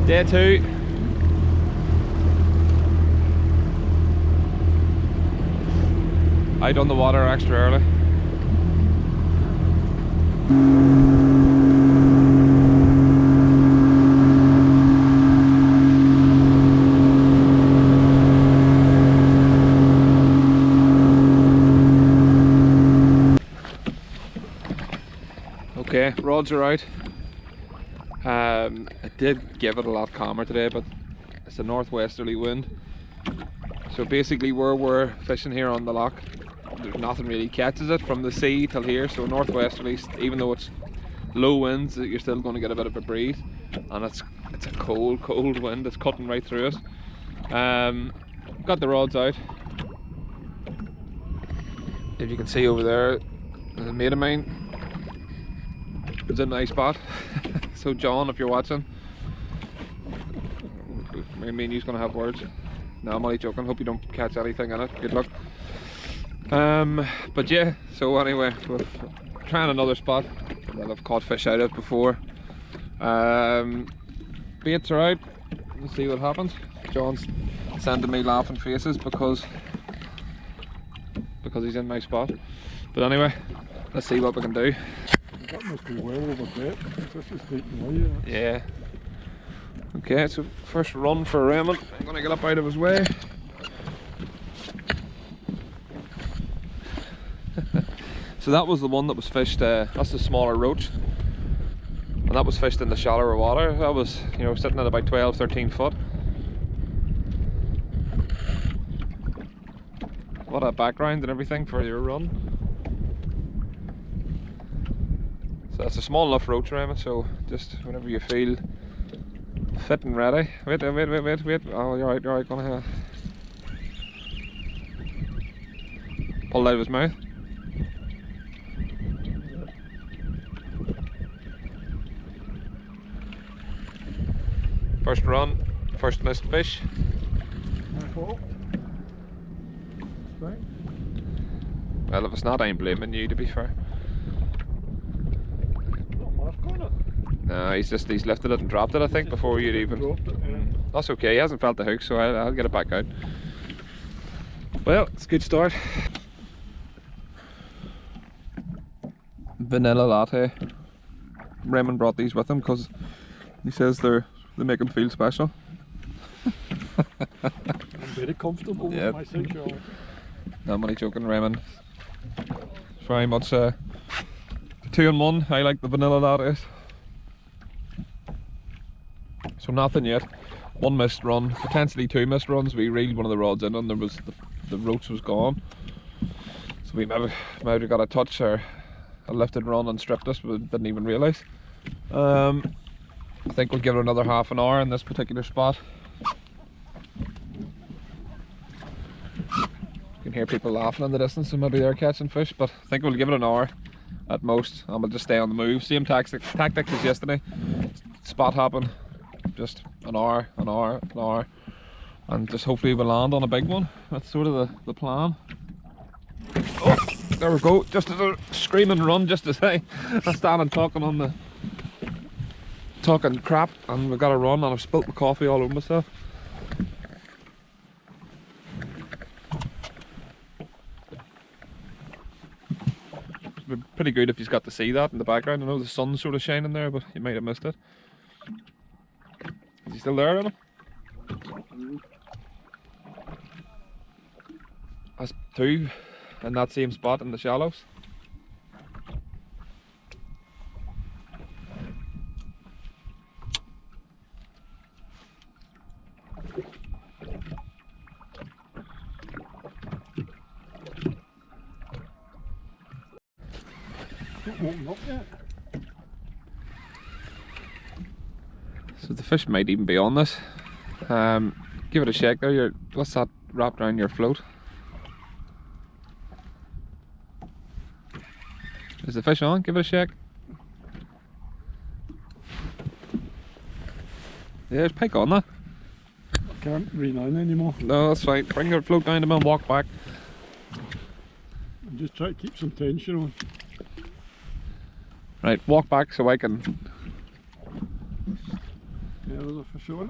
Day 2. I done the water extra early. Okay, rods are out. I did give it a lot calmer today, but it's a northwesterly wind. So basically where we're fishing here on the loch, there's nothing really catches it from the sea till here. So northwesterly, even though it's low winds, you're still going to get a bit of a breeze. And it's a cold wind. It's cutting right through us. Got the rods out. If you can see over there, there's a mate of mine. It's in a nice spot. So John, if you're watching, me and you's gonna have words. No, I'm only joking. Hope you don't catch anything in it. Good luck. But yeah, so anyway, we're trying another spot that I've caught fish out of before. Baits are out. Let's see what happens. John's sending me laughing faces because he's in my spot. But anyway, let's see what we can do. That must be well over bait. This is taking away. Yeah. Okay, so first run for Raymond. I'm gonna get up out of his way. So that was the one that was fished. That's the smaller roach, and that was fished in the shallower water. That was, you know, sitting at about 12-13 foot. What a background and everything for your run. So it's a small enough roach, Raymond, so just whenever you feel fit and ready. Wait. Oh, you're right, gonna pull it out of his mouth. First run, first missed fish. Well, if it's not, I'm blaming you, to be fair. No, he's lifted it and dropped it, I think, before you'd even... That's okay, he hasn't felt the hook, so I'll get it back out. Well, it's a good start. Vanilla latte. Raymond brought these with him because he says they make him feel special. I'm very comfortable with my social. No, I'm only joking, Raymond. It's very much 2-in-1. I like the vanilla lattes. So nothing yet. One missed run, potentially 2 missed runs. We reeled one of the rods in and there was the roach was gone. So we maybe got a touch or a lifted run and stripped us, but didn't even realise. I think we'll give it another half an hour in this particular spot. You can hear people laughing in the distance, so maybe they're catching fish, but I think we'll give it an hour at most and we'll just stay on the move. Same tactics as yesterday. Spot hopping. Just an hour, and just hopefully we'll land on a big one. That's sort of the plan. Oh, there we go, just as a screaming run, just as I standing talking crap, and we got a run, and I've spilt the coffee all over myself. It'd be pretty good if you've got to see that in the background. I know the sun's sort of shining there, but you might have missed it. Is he still there, Adam? That's 2 in that same spot in the shallows. Not yet. So the fish might even be on this. Give it a shake there. What's that wrapped around your float? Is the fish on? Give it a shake. Yeah, there's pike on that. I can't reel in anymore. No, that's fine. Bring your float down to me and walk back. I'm just trying to keep some tension on. Right, walk back so I can... Yeah. Yeah, there's a fish on it.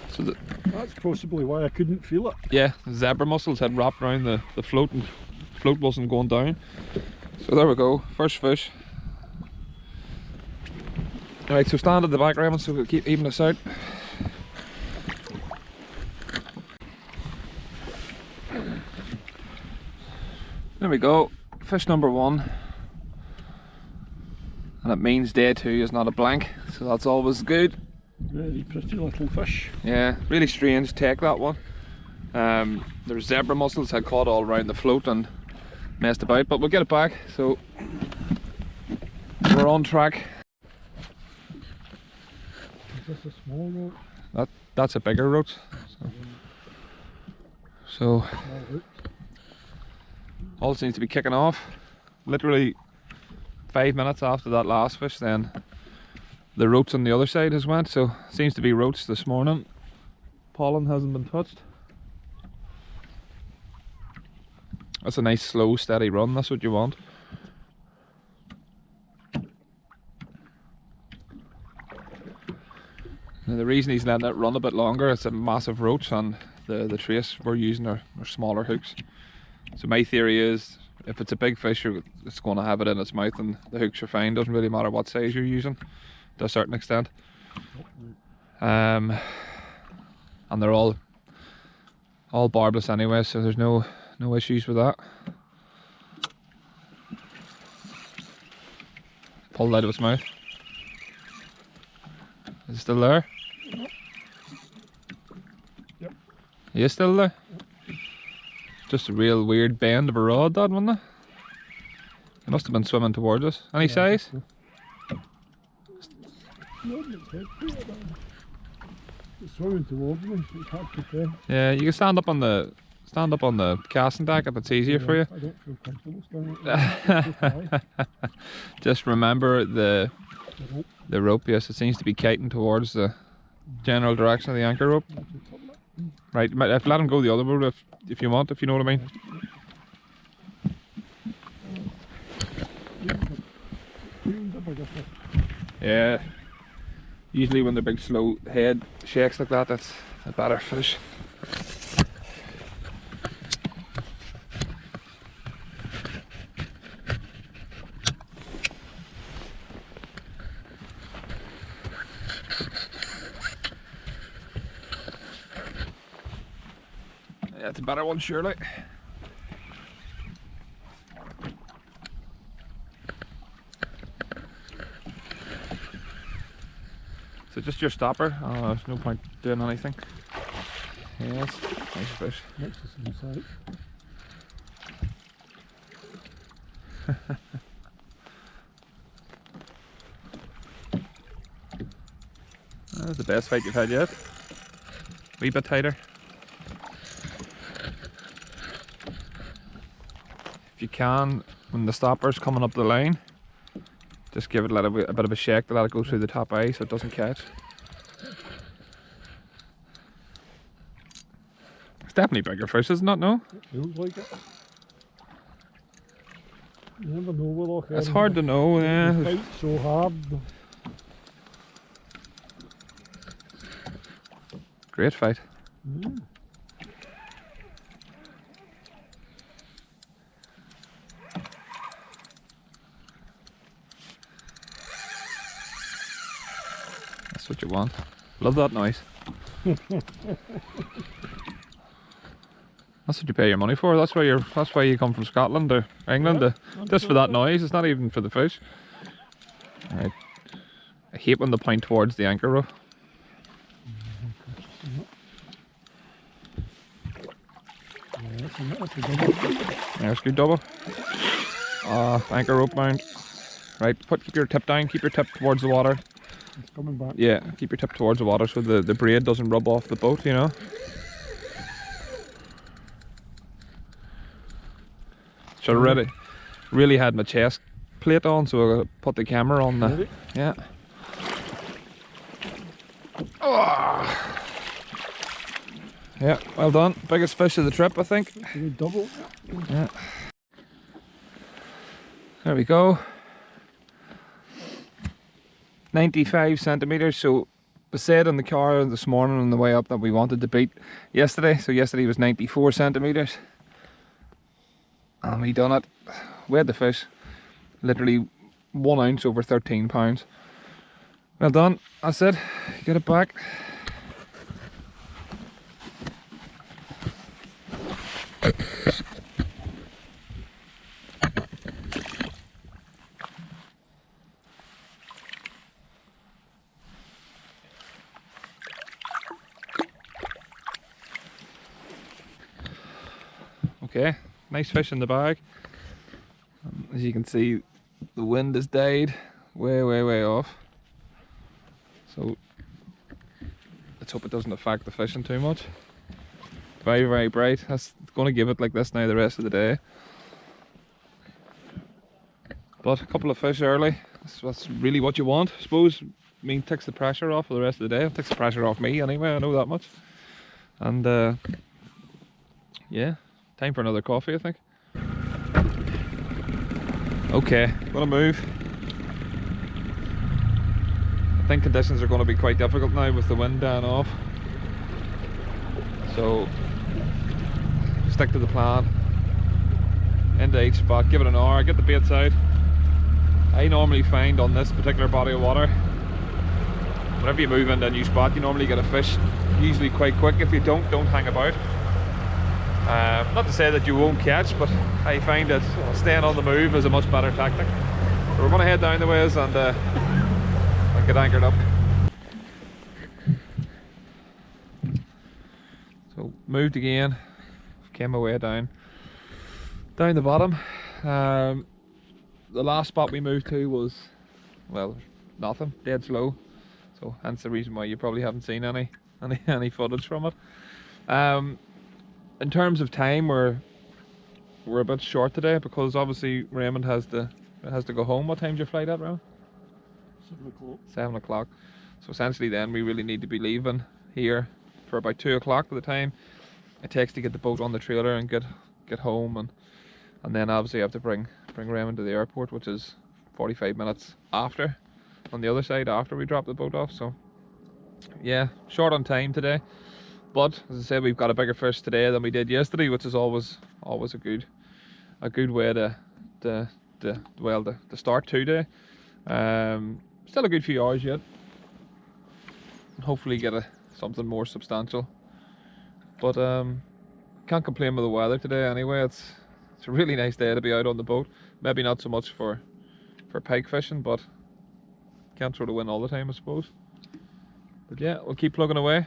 So that's possibly why I couldn't feel it. Yeah, the zebra mussels had wrapped around the float and float wasn't going down. So there we go, first fish. Alright, so stand at the back, Raymond, so we'll keep even this out. There we go, fish number 1. And it means day 2 is not a blank, so that's always good. Very pretty little fish. Yeah, really strange take, that one. There's zebra mussels had caught all around the float and messed about, but we'll get it back, so we're on track. Is this a small roach? That's a bigger roach. So all seems to be kicking off. Literally 5 minutes after that last fish, then the roach on the other side has went, so seems to be roach this morning. Pollen hasn't been touched. That's a nice slow steady run, that's what you want. Now the reason he's letting it run a bit longer, it's a massive roach and the trace we're using are smaller hooks. So my theory is, if it's a big fish, it's going to have it in its mouth and the hooks are fine. Doesn't really matter what size you're using to a certain extent. And they're all barbless anyway, so there's no issues with that. Pulled out of its mouth. Is it still there? Yep. He is still there? Just a real weird bend of a rod, that, wasn't it? He must have been swimming towards us. Any size? It's swimming towards me, so it's hard to tell. Yeah, you can stand up on the casting deck if it's easier for you. I don't feel comfortable standing up there. Just remember the rope, yes, it seems to be kiting towards the general direction of the anchor rope. Right, you might have to let him go the other route if you want, if you know what I mean. Yeah. Usually when the big slow head shakes like that, that's a better fish. That's a better one, surely. So just your stopper? Oh, there's no point doing anything. Yes, nice fish. Next to some sight. That's the best fight you've had yet. Wee bit tighter. If you can, when the stopper's coming up the line, just give it a bit of a shake to let it go through the top eye so it doesn't catch. It's definitely bigger fish, isn't it? No? It feels like it. You never know with Loch It's hard to know, yeah. They fight so hard. Great fight. Mm. That's what you want. Love that noise. That's what you pay your money for. That's why you come from Scotland or England, just for that noise. It's not even for the fish. Right. I hate when they point towards the anchor rope. That's a double. There's a good double. Anchor rope mount. Right, keep your tip down, keep your tip towards the water. It's coming back. Yeah, keep your tip towards the water so the braid doesn't rub off the boat, you know. So I really had my chest plate on, so I put the camera on the... Ready? Yeah. Oh. Yeah, well done. Biggest fish of the trip, I think. Double. Yeah. There we go. 95 centimetres. So we said in the car this morning on the way up that we wanted to beat yesterday. So yesterday was 94 centimetres. And we done it. We had the fish. Literally 1 ounce over 13 pounds. Well done. That's it. Get it back. Okay, nice fish in the bag. As you can see, the wind has died way off. So let's hope it doesn't affect the fishing too much. Very bright. That's going to give it like this now the rest of the day. But a couple of fish early, that's really what you want, I suppose. I mean, takes the pressure off for the rest of the day. It takes the pressure off me anyway, I know that much. And yeah, time for another coffee, I think. Okay, gonna move. I think conditions are going to be quite difficult now with the wind down off. So, stick to the plan. Into each spot, give it an hour, get the baits out. I normally find on this particular body of water, whenever you move into a new spot, you normally get a fish usually quite quick. If you don't hang about. Not to say that you won't catch, but I find that staying on the move is a much better tactic. So we're going to head down the ways and get anchored up. So moved again, came my way down the bottom. The last spot we moved to was, well, nothing, dead slow. So hence the reason why you probably haven't seen any footage from it. In terms of time, we're a bit short today because obviously Raymond has to go home. What time's your flight at, Raymond? 7 o'clock. 7 o'clock. So essentially then we really need to be leaving here for about 2 o'clock by the time it takes to get the boat on the trailer and get home, and then obviously I have to bring Raymond to the airport, which is 45 minutes after, on the other side, after we drop the boat off. So yeah, short on time today, but as I said, we've got a bigger fish today than we did yesterday, which is always a good way to start today. Still a good few hours yet, and hopefully get something more substantial. But can't complain with the weather today anyway. It's a really nice day to be out on the boat. Maybe not so much for pike fishing, but can't throw the win all the time, I suppose. But yeah, we'll keep plugging away.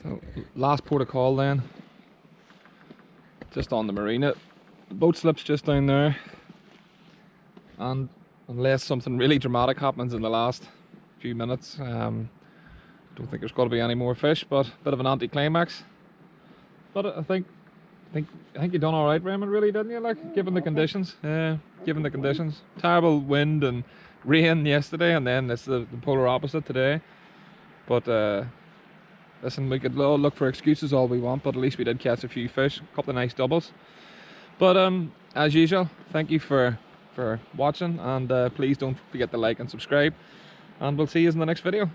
So last port of call then, just on the marina. The boat slips just down there, and unless something really dramatic happens in the last few minutes, don't think there's got to be any more fish, but a bit of an anticlimax. But I think you done all right, Raymond, really, didn't you? Like, given the conditions. Yeah, given the conditions. Terrible wind and rain yesterday, and then it's the polar opposite today. But listen, we could look for excuses all we want, but at least we did catch a few fish, a couple of nice doubles. But as usual, thank you for watching, and please don't forget to like and subscribe, and we'll see you in the next video.